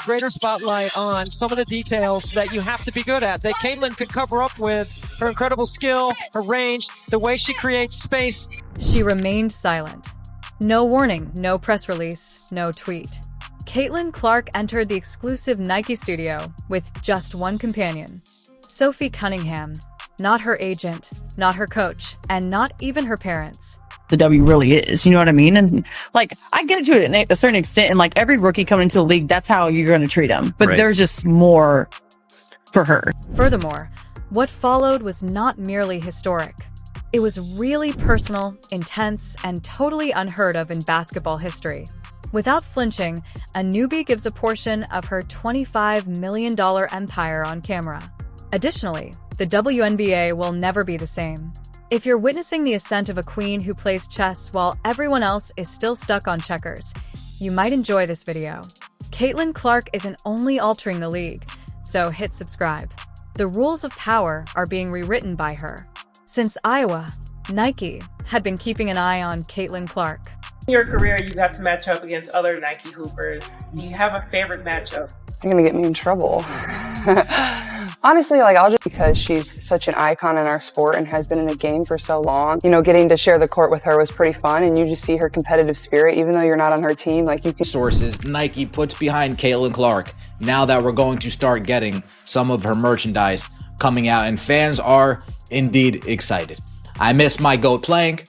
greater spotlight on some of the details that you have to be good at, that Caitlin could cover up with her incredible skill, her range, the way she creates space. She remained silent. No warning, no press release, no tweet. Caitlin Clark entered the exclusive Nike studio with just one companion, Sophie Cunningham. Not her agent, not her coach, and not even her parents. The W really is, you know what I mean? And like, I get it to a certain extent, and like every rookie coming into the league, that's how you're going to treat them. But there's just more for her. Furthermore, what followed was not merely historic. It was really personal, intense, and totally unheard of in basketball history. Without flinching, a newbie gives a portion of her $25 million empire on camera. Additionally, the WNBA will never be the same. If you're witnessing the ascent of a queen who plays chess while everyone else is still stuck on checkers, you might enjoy this video. Caitlin Clark isn't only altering the league, so hit subscribe. The rules of power are being rewritten by her. Since Iowa, Nike had been keeping an eye on Caitlin Clark. In your career, you got to match up against other Nike hoopers. Do you have a favorite matchup? You're gonna get me in trouble. Honestly, I'll just, because she's such an icon in our sport and has been in the game for so long, getting to share the court with her was pretty fun, and you just see her competitive spirit, even though you're not on her team, you can. Sources Nike puts behind Caitlin Clark now that we're going to start getting some of her merchandise coming out, and fans are indeed excited. I miss my GOAT playing.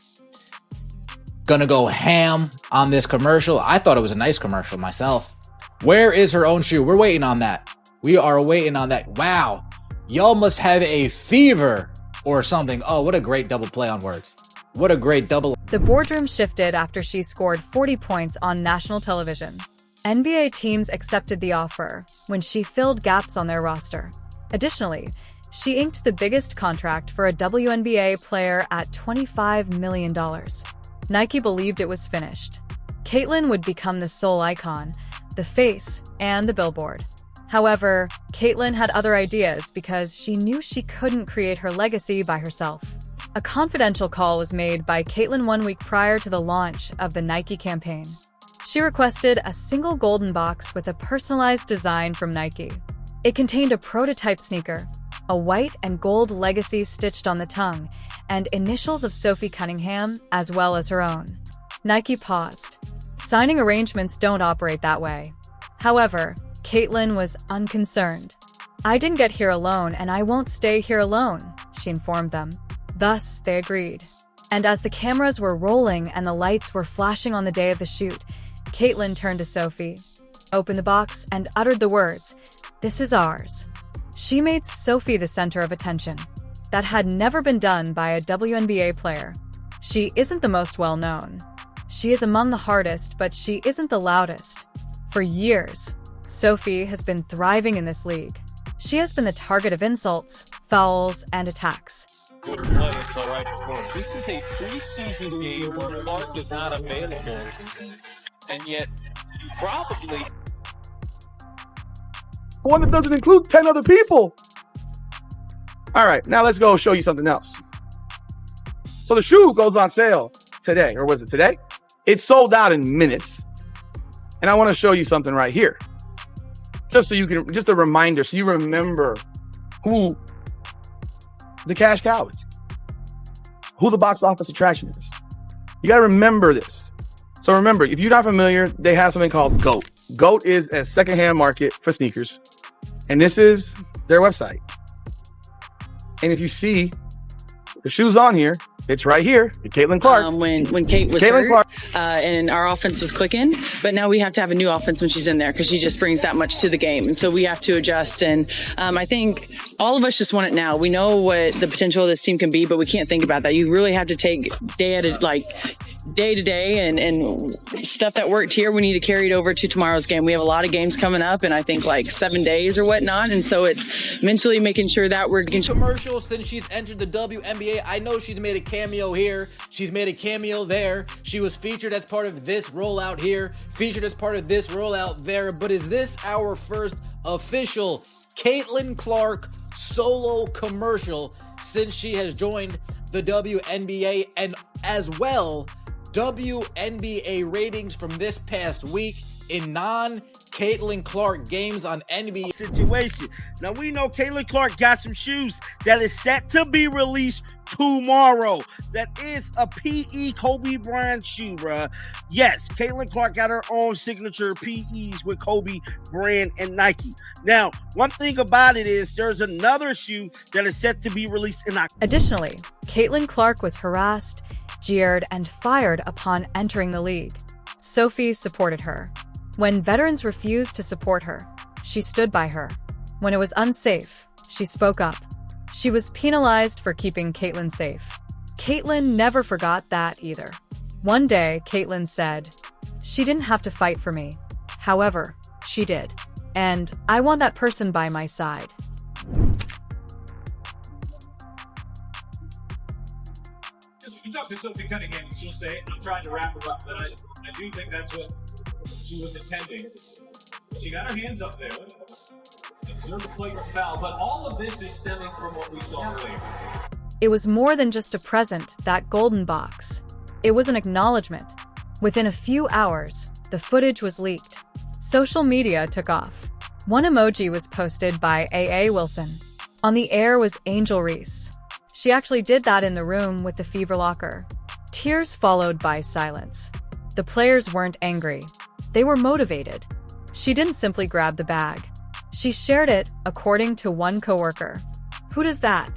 Gonna go ham on this commercial. I thought it was a nice commercial myself. Where is her own shoe? We're waiting on that. We are waiting on that. Wow. Y'all must have a fever or something. Oh, what a great double play on words. What a great double. The boardroom shifted after she scored 40 points on national television. NBA teams accepted the offer when she filled gaps on their roster. Additionally, she inked the biggest contract for a WNBA player at $25 million. Nike believed it was finished. Caitlin would become the sole icon, the face, and the billboard. However, Caitlin had other ideas because she knew she couldn't create her legacy by herself. A confidential call was made by Caitlin 1 week prior to the launch of the Nike campaign. She requested a single golden box with a personalized design from Nike. It contained a prototype sneaker, a white and gold legacy stitched on the tongue, and initials of Sophie Cunningham as well as her own. Nike paused. Signing arrangements don't operate that way. However, Caitlin was unconcerned. "I didn't get here alone, and I won't stay here alone," she informed them. Thus, they agreed. And as the cameras were rolling and the lights were flashing on the day of the shoot, Caitlin turned to Sophie, opened the box, and uttered the words, "This is ours." She made Sophie the center of attention. That had never been done by a WNBA player. She isn't the most well-known. She is among the hardest, but she isn't the loudest. For years, Sophie has been thriving in this league. She has been the target of insults, fouls, and attacks. This is a preseason game where Clark is not available, and yet probably one that doesn't include 10 other people. All right, now let's go show you something else. So the shoe goes on sale today, or was it today? It sold out in minutes. And I want to show you something right here. Just a reminder, so you remember who the cash cow is, who the box office attraction is. You got to remember this. So remember, if you're not familiar, they have something called GOAT. GOAT is a secondhand market for sneakers. And this is their website. And if you see the shoes on here, it's right here, Caitlin Clark. When Kate was hurt, and our offense was clicking, but now we have to have a new offense when she's in there because she just brings that much to the game, and so we have to adjust. And I think all of us just want it now. We know what the potential of this team can be, but we can't think about that. You really have to take day to day, and stuff that worked here, we need to carry it over to tomorrow's game. We have a lot of games coming up, and I think 7 days or whatnot, and so it's mentally making sure that we're getting commercial since she's entered the WNBA. I know she's made a cameo here, she's made a cameo there, she was featured as part of this rollout here, featured as part of this rollout there, but is this our first official Caitlin Clark solo commercial since she has joined the WNBA? And as well, WNBA ratings from this past week in non-Caitlin Clark games on NBA situation. Now we know Caitlin Clark got some shoes that is set to be released tomorrow. That is a PE Kobe Bryant shoe, bruh. Yes, Caitlin Clark got her own signature PEs with Kobe Bryant and Nike. Now, one thing about it is there's another shoe that is set to be released in October. Additionally, Caitlin Clark was harassed, jeered, and fired upon entering the league. Sophie supported her. When veterans refused to support her, she stood by her. When it was unsafe, she spoke up. She was penalized for keeping Caitlin safe. Caitlin never forgot that either. One day, Caitlin said, "She didn't have to fight for me. However, she did. And I want that person by my side." You talk to Sophie Cunningham, she'll say, I'm trying to wrap her up, but I do think that's what she was intending. She got her hands up there. Observe the flagrant foul, but all of this is stemming from what we saw later. It was more than just a present, that golden box. It was an acknowledgement. Within a few hours, the footage was leaked. Social media took off. One emoji was posted by A.A. Wilson. On the air was Angel Reese. She actually did that in the room with the fever locker. Tears followed by silence. The players weren't angry. They were motivated. She didn't simply grab the bag. She shared it, according to one coworker. Who does that?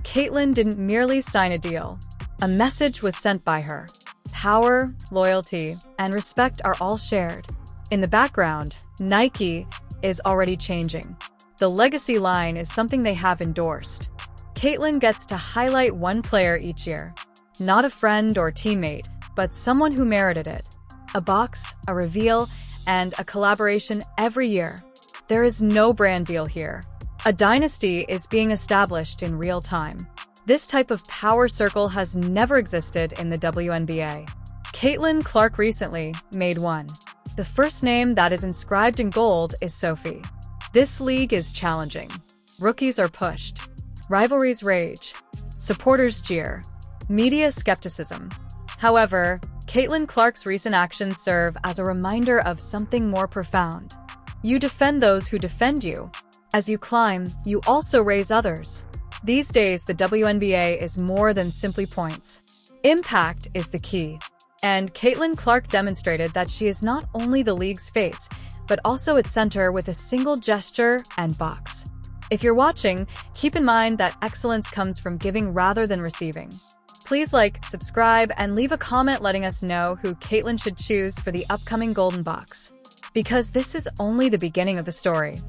Caitlin didn't merely sign a deal. A message was sent by her. Power, loyalty, and respect are all shared. In the background, Nike is already changing. The legacy line is something they have endorsed. Caitlin gets to highlight one player each year. Not a friend or teammate, but someone who merited it. A box, a reveal, and a collaboration every year. There is no brand deal here. A dynasty is being established in real time. This type of power circle has never existed in the WNBA. Caitlin Clark recently made one. The first name that is inscribed in gold is Sophie. This league is challenging. Rookies are pushed. Rivalries rage. Supporters jeer. Media skepticism. However, Caitlin Clark's recent actions serve as a reminder of something more profound. You defend those who defend you. As you climb, you also raise others. These days, the WNBA is more than simply points. Impact is the key. And Caitlin Clark demonstrated that she is not only the league's face, but also its center with a single gesture and box. If you're watching, keep in mind that excellence comes from giving rather than receiving. Please like, subscribe, and leave a comment letting us know who Caitlin should choose for the upcoming Golden Box. Because this is only the beginning of the story.